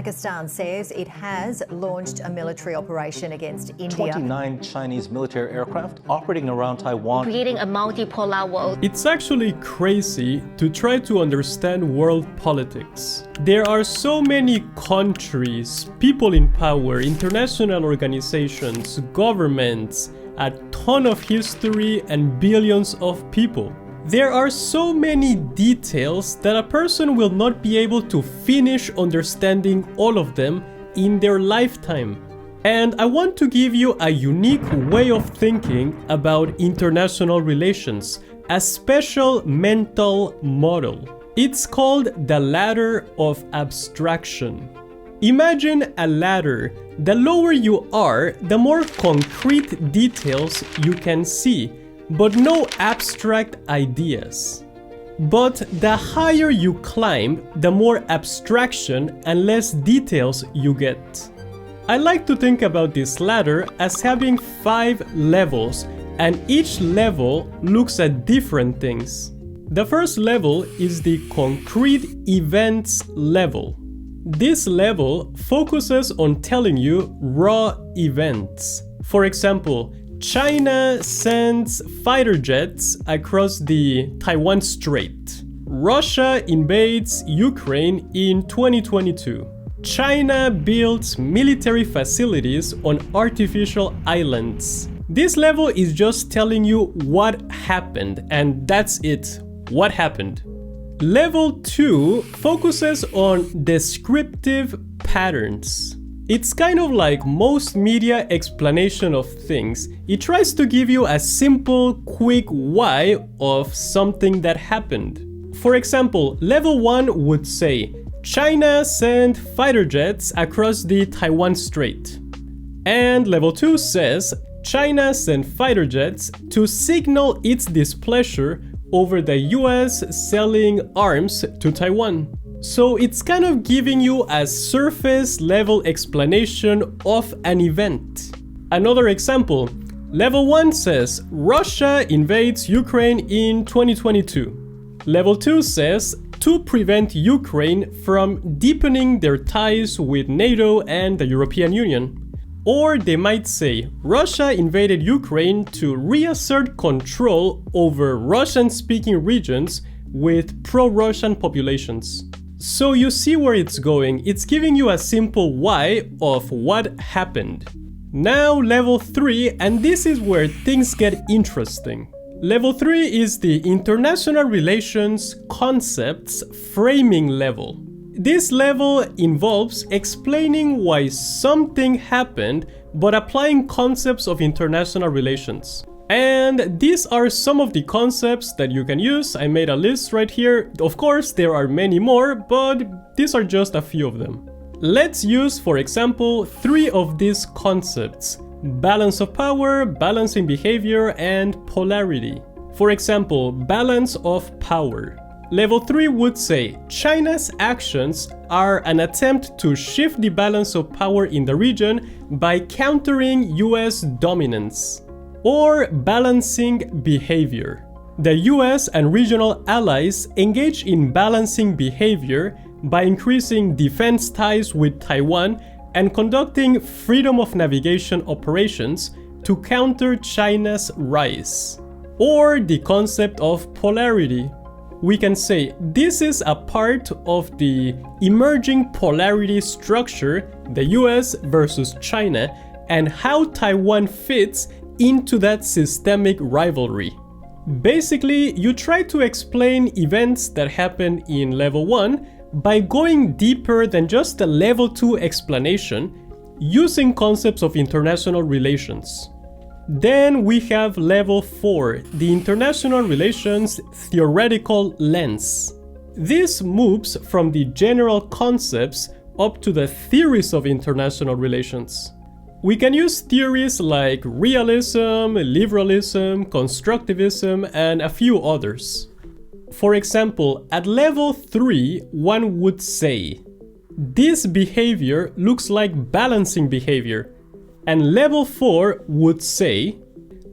Pakistan says it has launched a military operation against India. 29 Chinese military aircraft operating around Taiwan. Creating a multipolar world. It's actually crazy to try to understand world politics. There are so many countries, people in power, international organizations, governments, a ton of history and billions of people. There are so many details that a person will not be able to finish understanding all of them in their lifetime. And I want to give you a unique way of thinking about international relations, a special mental model. It's called the ladder of abstraction. Imagine a ladder. The lower you are, the more concrete details you can see, but no abstract ideas. But the higher you climb, the more abstraction and less details you get. I like to think about this ladder as having 5 levels, and each level looks at different things. The first level is the concrete events level. This level focuses on telling you raw events. For example, China sends fighter jets across the Taiwan Strait. Russia invades Ukraine in 2022. China builds military facilities on artificial islands. This level is just telling you what happened, and that's it. What happened? Level 2 focuses on descriptive patterns. It's kind of like most media explanation of things. It tries to give you a simple, quick why of something that happened. For example, level 1 would say, China sent fighter jets across the Taiwan Strait. And level 2 says, China sent fighter jets to signal its displeasure over the US selling arms to Taiwan. So it's kind of giving you a surface level explanation of an event. Another example, level 1 says Russia invades Ukraine in 2022. Level 2 says to prevent Ukraine from deepening their ties with NATO and the European Union. Or they might say Russia invaded Ukraine to reassert control over Russian-speaking regions with pro-Russian populations. So you see where it's going. It's giving you a simple why of what happened. Now level 3, and this is where things get interesting. Level 3 is the international relations concepts framing level. This level involves explaining why something happened, but applying concepts of international relations. And these are some of the concepts that you can use. I made a list right here. Of course, there are many more, but these are just a few of them. Let's use, for example, 3 of these concepts: balance of power, balancing behavior, and polarity. For example, balance of power. Level 3 would say China's actions are an attempt to shift the balance of power in the region by countering US dominance. Or balancing behavior. The US and regional allies engage in balancing behavior by increasing defense ties with Taiwan and conducting freedom of navigation operations to counter China's rise. Or the concept of polarity. We can say this is a part of the emerging polarity structure, the US versus China, and how Taiwan fits into that systemic rivalry. Basically, you try to explain events that happen in level 1 by going deeper than just the level 2 explanation, using concepts of international relations. Then we have level 4, the international relations theoretical lens. This moves from the general concepts up to the theories of international relations. We can use theories like realism, liberalism, constructivism, and a few others. For example, at level 3, one would say, this behavior looks like balancing behavior. And level 4 would say,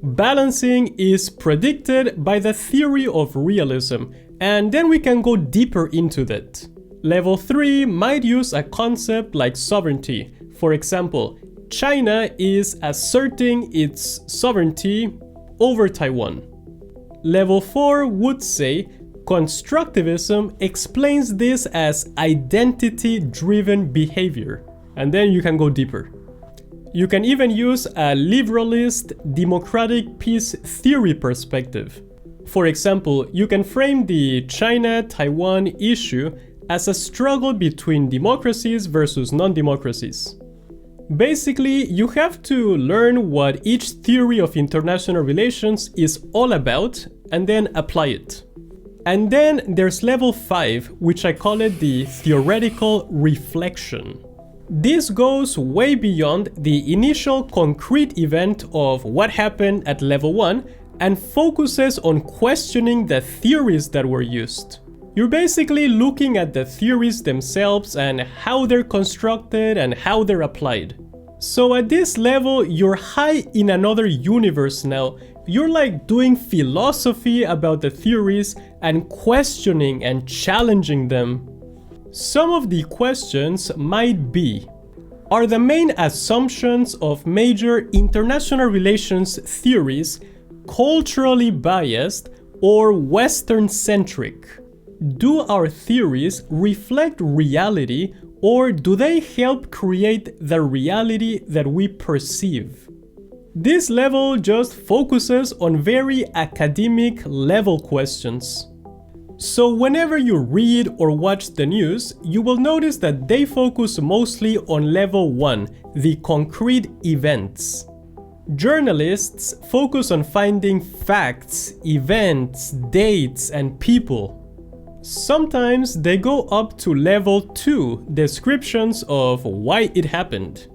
balancing is predicted by the theory of realism, and then we can go deeper into that. Level 3 might use a concept like sovereignty. For example, China is asserting its sovereignty over Taiwan. Level 4 would say constructivism explains this as identity-driven behavior. And then you can go deeper. You can even use a liberalist democratic peace theory perspective. For example, you can frame the China-Taiwan issue as a struggle between democracies versus non-democracies. Basically, you have to learn what each theory of international relations is all about and then apply it. And then there's level 5, which I call it the theoretical reflection. This goes way beyond the initial concrete event of what happened at level 1 and focuses on questioning the theories that were used. You're basically looking at the theories themselves and how they're constructed and how they're applied. So at this level, you're high in another universe now. You're like doing philosophy about the theories and questioning and challenging them. Some of the questions might be: are the main assumptions of major international relations theories culturally biased or Western-centric? Do our theories reflect reality, or do they help create the reality that we perceive? This level just focuses on very academic level questions. So whenever you read or watch the news, you will notice that they focus mostly on level 1, the concrete events. Journalists focus on finding facts, events, dates, and people. Sometimes they go up to level 2, descriptions of why it happened.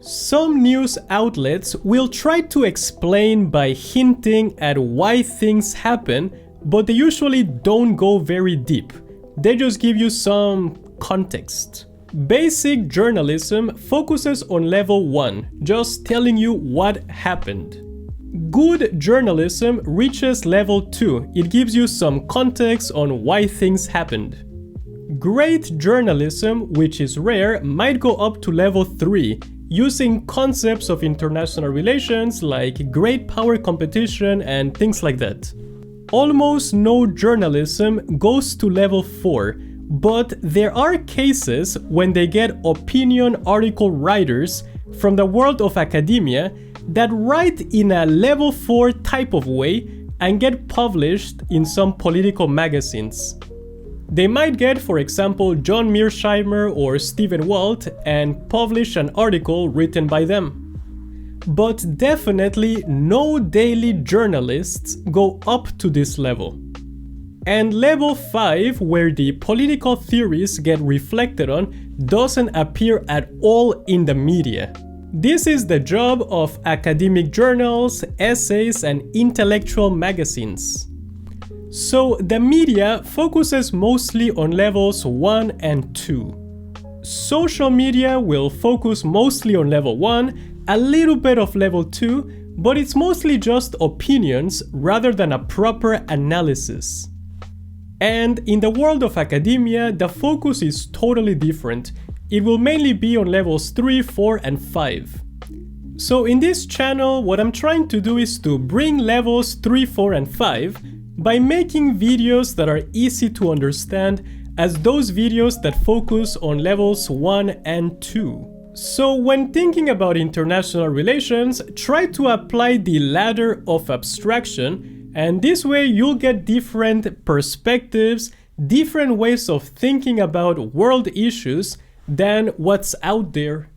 Some news outlets will try to explain by hinting at why things happen, but they usually don't go very deep. They just give you some context. Basic journalism focuses on level 1, just telling you what happened. Good journalism reaches level 2. It gives you some context on why things happened. Great journalism, which is rare, might go up to level 3, using concepts of international relations like great power competition and things like that. Almost no journalism goes to level 4, but there are cases when they get opinion article writers from the world of academia that write in a level 4 type of way and get published in some political magazines. They might get, for example, John Mearsheimer or Stephen Walt and publish an article written by them. But definitely no daily journalists go up to this level. And level 5, where the political theories get reflected on, doesn't appear at all in the media. This is the job of academic journals, essays, and intellectual magazines. So the media focuses mostly on levels 1 and 2. Social media will focus mostly on level 1, a little bit of level 2, but it's mostly just opinions rather than a proper analysis. And in the world of academia, the focus is totally different. It will mainly be on levels 3, 4, and 5. So in this channel, what I'm trying to do is to bring levels 3, 4, and 5 by making videos that are easy to understand as those videos that focus on levels 1 and 2. So when thinking about international relations, try to apply the ladder of abstraction, and this way you'll get different perspectives, different ways of thinking about world issues than what's out there.